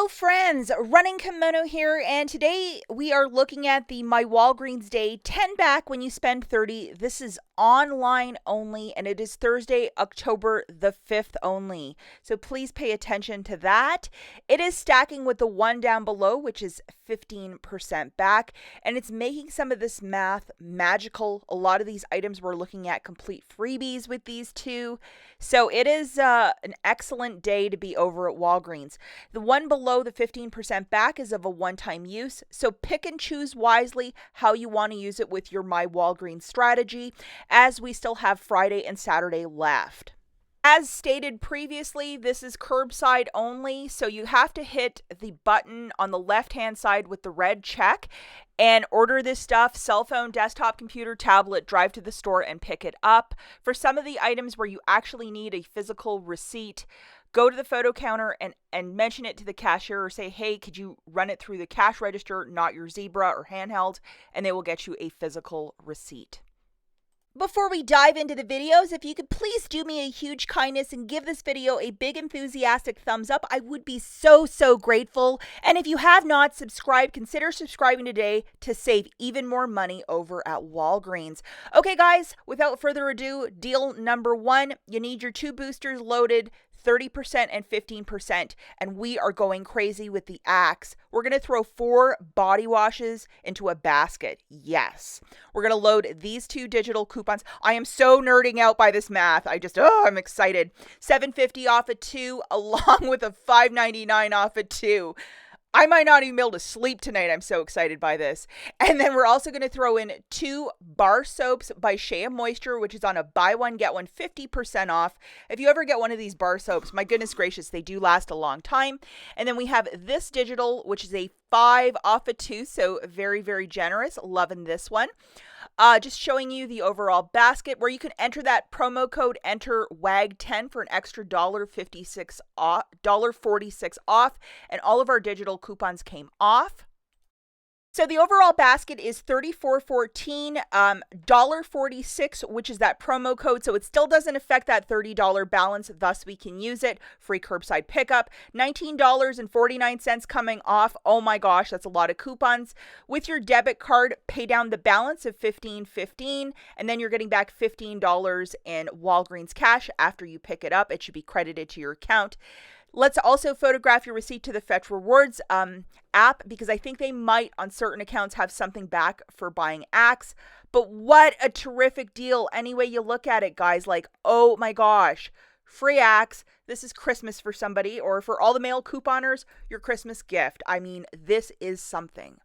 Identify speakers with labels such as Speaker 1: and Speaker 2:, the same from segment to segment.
Speaker 1: Hello friends, Running Kimono here, and today we are looking at the My Walgreens Day 10 back when you spend 30. This is online only, and it is Thursday, October the 5th only. So please pay attention to that. It is stacking with the one down below, which is 15% back, and it's making some of this math magical. A lot of these items we're looking at complete freebies with these two. So it is an excellent day to be over at Walgreens. The one below the 15% back is of a one-time use, so pick and choose wisely how you want to use it with your My Walgreens strategy, as we still have Friday and Saturday left. As stated previously, this is curbside only, so you have to hit the button on the left-hand side with the red check and order this stuff: cell phone, desktop, computer, tablet, drive to the store and pick it up. For some of the items where you actually need a physical receipt, go to the photo counter and mention it to the cashier, or say, hey, could you run it through the cash register, not your Zebra or handheld, and they will get you a physical receipt. Before we dive into the videos, if you could please do me a huge kindness and give this video a big enthusiastic thumbs up, I would be so grateful. And if you have not subscribed, consider subscribing today to save even more money over at Walgreens. Okay guys, without further ado, deal number one, you need your two boosters loaded, 30% and 15%, and we are going crazy with the Axe. We're going to throw 4 body washes into a basket. Yes. We're going to load these 2 digital coupons. I am so nerding out by this math. I'm excited. $7.50 off of 2, along with a $5.99 off of 2. I might not even be able to sleep tonight. I'm so excited by this. And then we're also going to throw in 2 bar soaps by Shea Moisture, which is on a buy one, get one 50% off. If you ever get one of these bar soaps, my goodness gracious, they do last a long time. And then we have this digital, which is a 5 off of 2. So very generous. Loving this one. Just showing you the overall basket where you can enter that promo code, enter WAG10 for an extra $46 off, and all of our digital coupons came off. So the overall basket is $34.14, $1.46, which is that promo code. So it still doesn't affect that $30 balance. Thus, we can use it. Free curbside pickup. $19.49 coming off. Oh my gosh, that's a lot of coupons. With your debit card, pay down the balance of $15.15, and then you're getting back $15 in Walgreens cash after you pick it up. It should be credited to your account. Let's also photograph your receipt to the Fetch Rewards app, because I think they might on certain accounts have something back for buying Axe. But what a terrific deal. Any way you look at it, guys, like, oh my gosh, free Axe. This is Christmas for somebody, or for all the male couponers, your Christmas gift. I mean, this is something.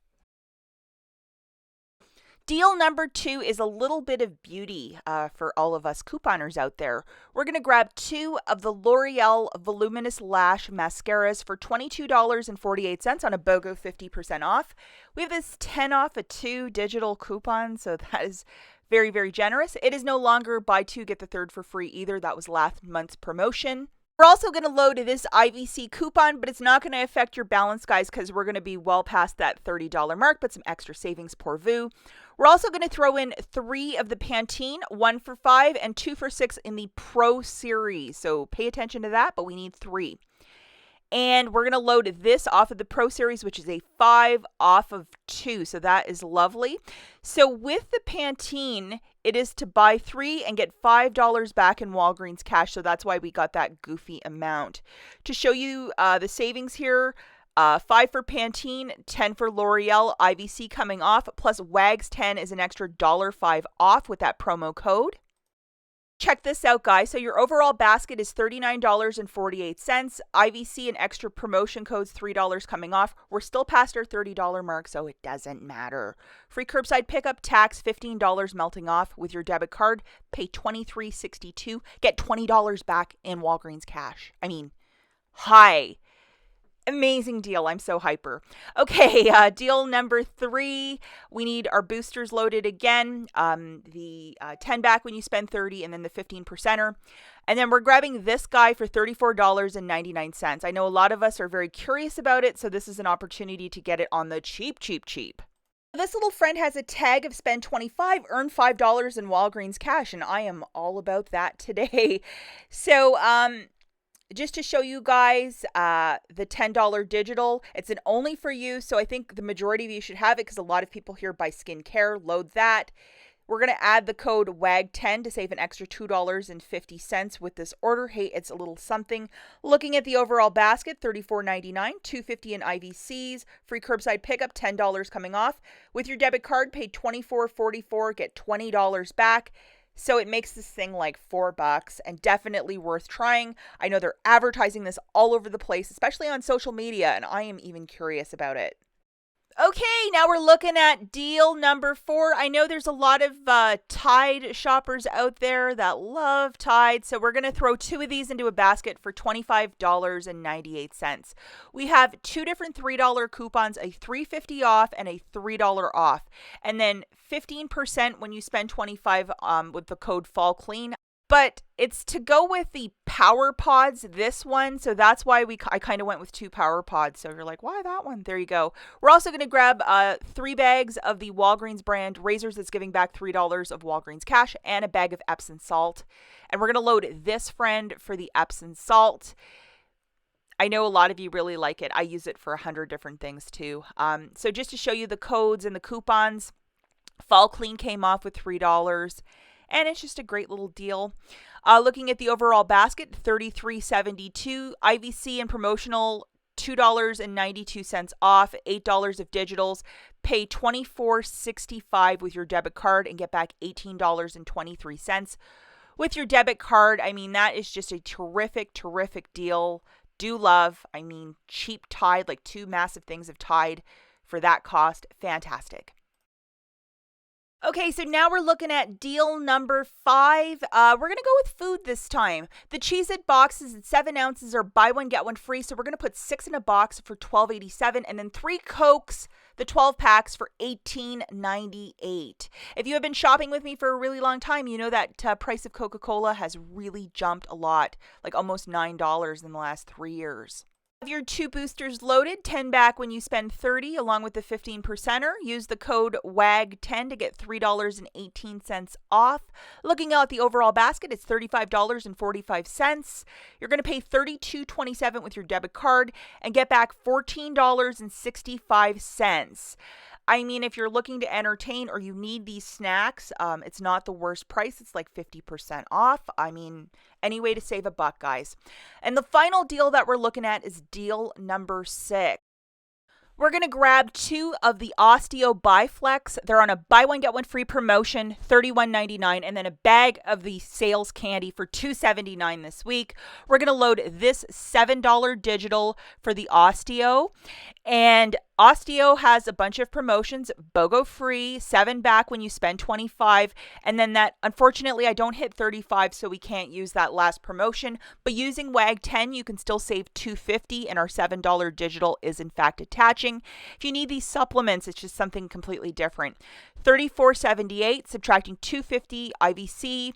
Speaker 1: Deal number 2 is a little bit of beauty for all of us couponers out there. We're going to grab 2 of the L'Oreal Voluminous Lash Mascaras for $22.48 on a BOGO 50% off. We have this 10 off of 2 digital coupon, so that is very generous. It is no longer buy 2, get the 3rd for free either. That was last month's promotion. We're also going to load this IVC coupon, but it's not going to affect your balance, guys, because we're going to be well past that $30 mark, but some extra savings pour vous. We're also going to throw in 3 of the Pantene, 1 for $5 and 2 for $6 in the Pro Series. So pay attention to that, but we need 3. And we're going to load this off of the Pro Series, which is a 5 off of 2. So that is lovely. So with the Pantene, it is to buy 3 and get $5 back in Walgreens cash. So that's why we got that goofy amount. To show you the savings here, 5 for Pantene, 10 for L'Oreal, IVC coming off, plus WAGS 10 is an extra $5 off with that promo code. Check this out, guys. So your overall basket is $39.48. IVC and extra promotion codes, $3 coming off. We're still past our $30 mark, so it doesn't matter. Free curbside pickup, tax, $15 melting off. With your debit card, pay $23.62. Get $20 back in Walgreens cash. I mean, hi. Amazing deal. I'm so hyper. Okay, deal number 3. We need our boosters loaded again. The 10 back when you spend 30, and then the 15%er. And then we're grabbing this guy for $34.99. I know a lot of us are very curious about it, so this is an opportunity to get it on the cheap. This little friend has a tag of spend 25, earn $5 in Walgreens cash, and I am all about that today. So, just to show you guys the $10 digital. It's an only for you, so I think the majority of you should have it because a lot of people here buy skincare. Load that. We're going to add the code WAG10 to save an extra $2.50 with this order. Hey, it's a little something. Looking at the overall basket, $34.99, $2.50 in IVCs, free curbside pickup, $10 coming off. With your debit card, pay $24.44, get $20 back. So it makes this thing like $4 and definitely worth trying. I know they're advertising this all over the place, especially on social media, and I am even curious about it. Okay, now we're looking at deal number 4. I know there's a lot of Tide shoppers out there that love Tide, so we're going to throw 2 of these into a basket for $25.98. We have 2 different $3 coupons, a $3.50 off and a $3 off, and then 15% when you spend $25 with the code FALLCLEAN. But it's to go with the Power Pods, this one. So that's why I kind of went with 2 Power Pods. So you're like, why that one? There you go. We're also going to grab 3 bags of the Walgreens brand razors that's giving back $3 of Walgreens cash and a bag of Epsom salt. And we're going to load this friend for the Epsom salt. I know a lot of you really like it. I use it for 100 different things too. So just to show you the codes and the coupons, Fall Clean came off with $3. And it's just a great little deal. Looking at the overall basket, $33.72. IVC and promotional, $2.92 off, $8 of digitals. Pay $24.65 with your debit card and get back $18.23 with your debit card. I mean, that is just a terrific, terrific deal. Do love, cheap Tide, like 2 massive things of Tide for that cost. Fantastic. Okay, so now we're looking at deal number 5. We're going to go with food this time. The Cheez-It boxes at 7 ounces are buy one, get one free. So we're going to put 6 in a box for $12.87 and then 3 Cokes, the 12 packs for $18.98. If you have been shopping with me for a really long time, you know that price of Coca-Cola has really jumped a lot, like almost $9 in the last 3 years. Have your 2 boosters loaded, 10 back when you spend $30 along with the 15%er. Use the code WAG10 to get $3.18 off. Looking at the overall basket, it's $35.45. You're going to pay $32.27 with your debit card and get back $14.65. If you're looking to entertain or you need these snacks, it's not the worst price. It's like 50% off. Any way to save $1, guys. And the final deal that we're looking at is deal number 6. We're going to grab 2 of the Osteo Biflex. They're on a buy one, get one free promotion, $31.99, and then a bag of the sales candy for $2.79 this week. We're going to load this $7 digital for the Osteo. And Osteo has a bunch of promotions, BOGO free, 7 back when you spend $25. And then that, unfortunately, I don't hit $35, so we can't use that last promotion. But using WAG10, you can still save $2.50, and our $7 digital is in fact attaching. If you need these supplements, it's just something completely different. $34.78, subtracting $2.50 IVC,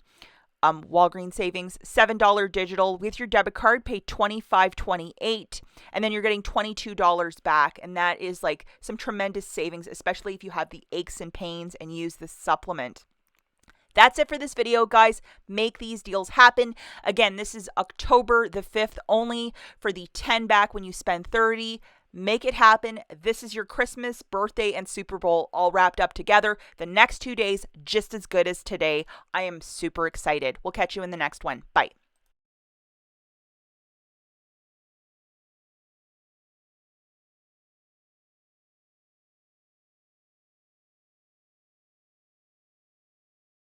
Speaker 1: Walgreens savings, $7 digital. With your debit card, pay $25.28, and then you're getting $22 back, and that is like some tremendous savings, especially if you have the aches and pains and use this supplement. That's it for this video, guys. Make these deals happen. Again, this is October the 5th only for the 10 back when you spend $30. Make it happen. This is your Christmas, birthday, and Super Bowl all wrapped up together. The next 2 days, just as good as today. I am super excited. We'll catch you in the next one. Bye.